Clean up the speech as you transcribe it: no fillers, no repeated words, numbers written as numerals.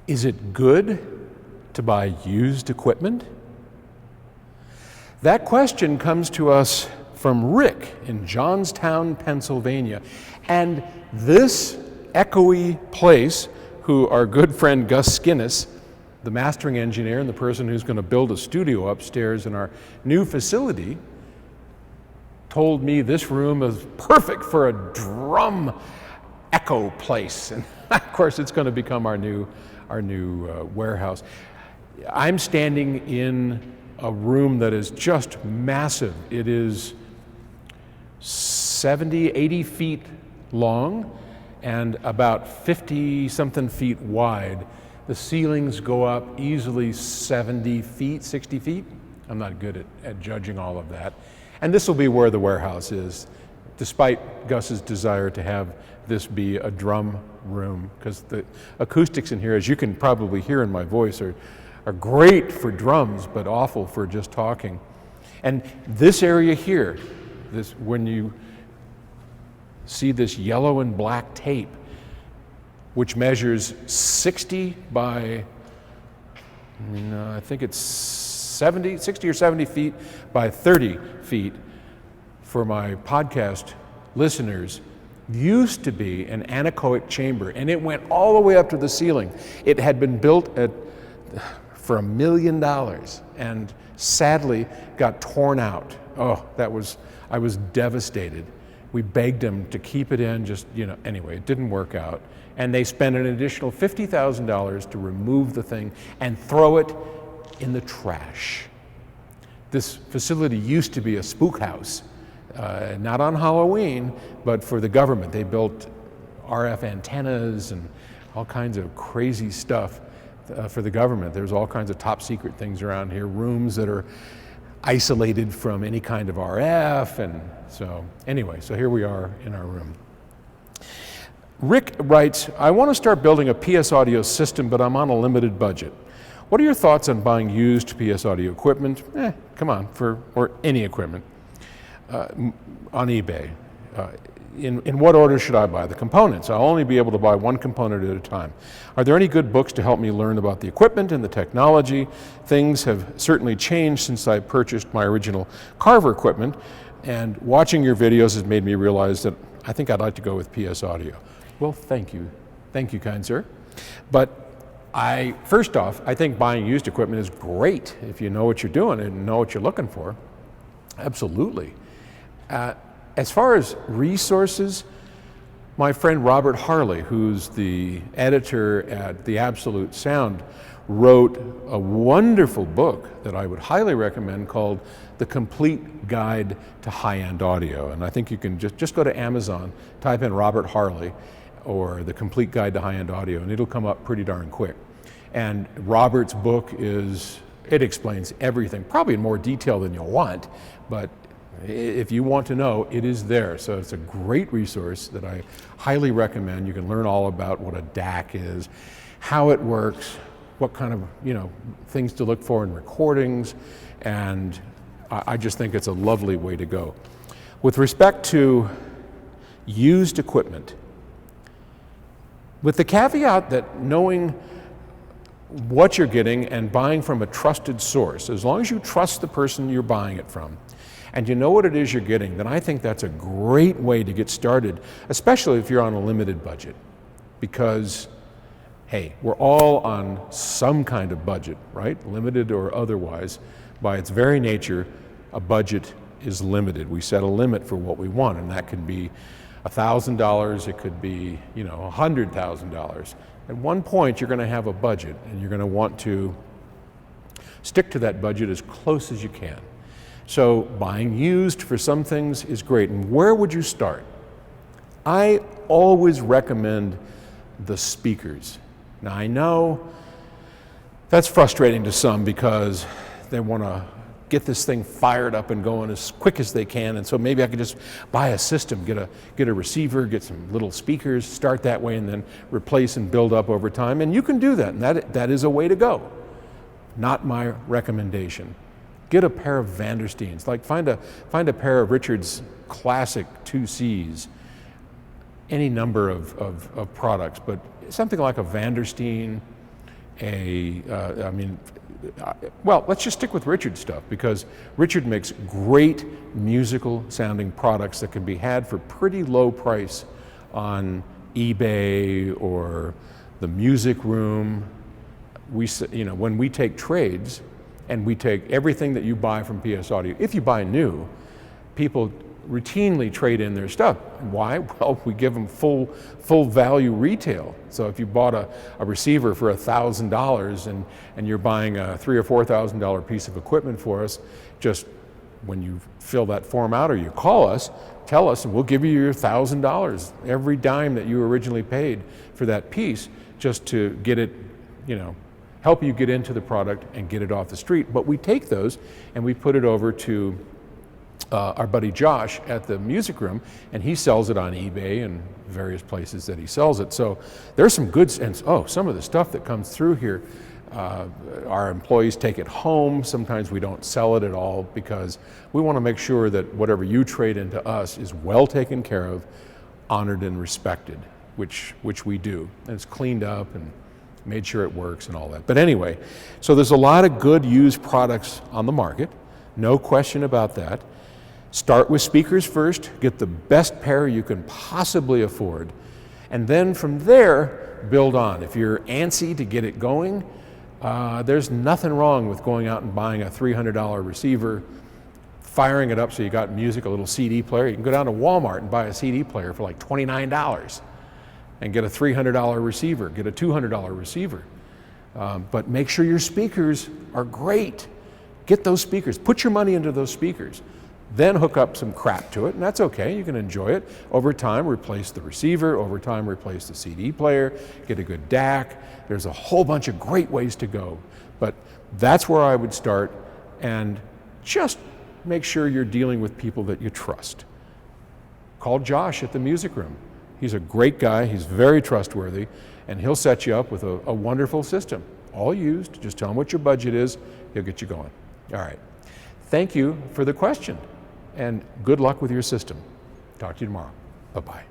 Is it good to buy used equipment? That question comes to us from Rick in Johnstown, Pennsylvania. And this echoey place, who our good friend Gus Skinnis, the mastering engineer and the person who's going to build a studio upstairs in our new facility, told me this room is perfect for a drum echo place. And of course, it's going to become our new warehouse. I'm standing in a room that is just massive. It is 70, 80 feet long and about 50-something feet wide. The ceilings go up easily 70 feet, 60 feet. I'm not good at judging all of that. And this will be where the warehouse is, despite Gus's desire to have this be a drum room, because the acoustics in here, as you can probably hear in my voice, are great for drums, but awful for just talking. And this area here, when you see this yellow and black tape, which measures 60 by, I think it's 60 or 70 feet by 30 feet for my podcast listeners, used to be an anechoic chamber, and it went all the way up to the ceiling. It had been built for $1 million and sadly got torn out. Oh, I was devastated. We begged them to keep it in, anyway, it didn't work out. And they spent an additional $50,000 to remove the thing and throw it in the trash. This facility used to be a spook house, not on Halloween, but for the government. They built RF antennas and all kinds of crazy stuff for the government. There's all kinds of top secret things around here, rooms that are isolated from any kind of RF, and so here we are in our room. Rick writes, I want to start building a PS audio system, but I'm on a limited budget. What are your thoughts on buying used PS audio equipment? Come on, or any equipment on eBay. In what order should I buy the components? I'll only be able to buy one component at a time. Are there any good books to help me learn about the equipment and the technology? Things have certainly changed since I purchased my original Carver equipment, and watching your videos has made me realize that I think I'd like to go with PS Audio. Well, thank you. Thank you, kind sir. But first off, I think buying used equipment is great if you know what you're doing and know what you're looking for. Absolutely. As far as resources, my friend Robert Harley, who's the editor at The Absolute Sound, wrote a wonderful book that I would highly recommend called The Complete Guide to High-End Audio. And I think you can just go to Amazon, type in Robert Harley or The Complete Guide to High-End Audio, and it'll come up pretty darn quick. And Robert's book it explains everything, probably in more detail than you'll want, but if you want to know, it is there. So it's a great resource that I highly recommend. You can learn all about what a DAC is, how it works, what kind of things to look for in recordings, and I just think it's a lovely way to go. With respect to used equipment, with the caveat that knowing what you're getting and buying from a trusted source, as long as you trust the person you're buying it from, and you know what it is you're getting, then I think that's a great way to get started, especially if you're on a limited budget. Because, hey, we're all on some kind of budget, right? Limited or otherwise. By its very nature, a budget is limited. We set a limit for what we want, and that can be $1,000, it could be, $100,000. At one point, you're going to have a budget, and you're going to want to stick to that budget as close as you can. So buying used for some things is great. And where would you start? I always recommend the speakers. Now I know that's frustrating to some because they want to get this thing fired up and going as quick as they can, and so maybe I could just buy a system, get a receiver, get some little speakers, start that way, and then replace and build up over time. And you can do that, and that is a way to go. Not my recommendation. Get a pair of Vandersteens. Like find a pair of Richard's classic 2Cs, any number of products, but something like a Vandersteen, well, let's just stick with Richard's stuff, because Richard makes great musical sounding products that can be had for pretty low price on eBay or the music room. When we take trades and we take everything that you buy from PS Audio, if you buy new, people routinely trade in their stuff. Why? Well, we give them full value retail. So if you bought a receiver for $1,000 and you're buying a $3,000 or $4,000 piece of equipment for us, just when you fill that form out or you call us, tell us, and we'll give you your $1,000, every dime that you originally paid for that piece, just to get it, help you get into the product and get it off the street. But we take those and we put it over to our buddy Josh at the music room, and he sells it on eBay and various places that he sells it. So there's some good, and some of the stuff that comes through here, our employees take it home. Sometimes we don't sell it at all, because we want to make sure that whatever you trade into us is well taken care of, honored and respected, which we do. And it's cleaned up and made sure it works and all that. But anyway, so there's a lot of good used products on the market, no question about that. Start with speakers first, get the best pair you can possibly afford, and then from there, build on. If you're antsy to get it going, there's nothing wrong with going out and buying a $300 receiver, firing it up so you got music, a little CD player. You can go down to Walmart and buy a CD player for like $29 and get a $300 receiver, get a $200 receiver. But make sure your speakers are great. Get those speakers, put your money into those speakers. Then hook up some crap to it, and that's okay, you can enjoy it. Over time, replace the receiver, over time, replace the CD player, get a good DAC. There's a whole bunch of great ways to go, but that's where I would start, and just make sure you're dealing with people that you trust. Call Josh at the music room. He's a great guy, he's very trustworthy, and he'll set you up with a wonderful system. All used, just tell him what your budget is, he'll get you going. All right, thank you for the question. And good luck with your system. Talk to you tomorrow. Bye-bye.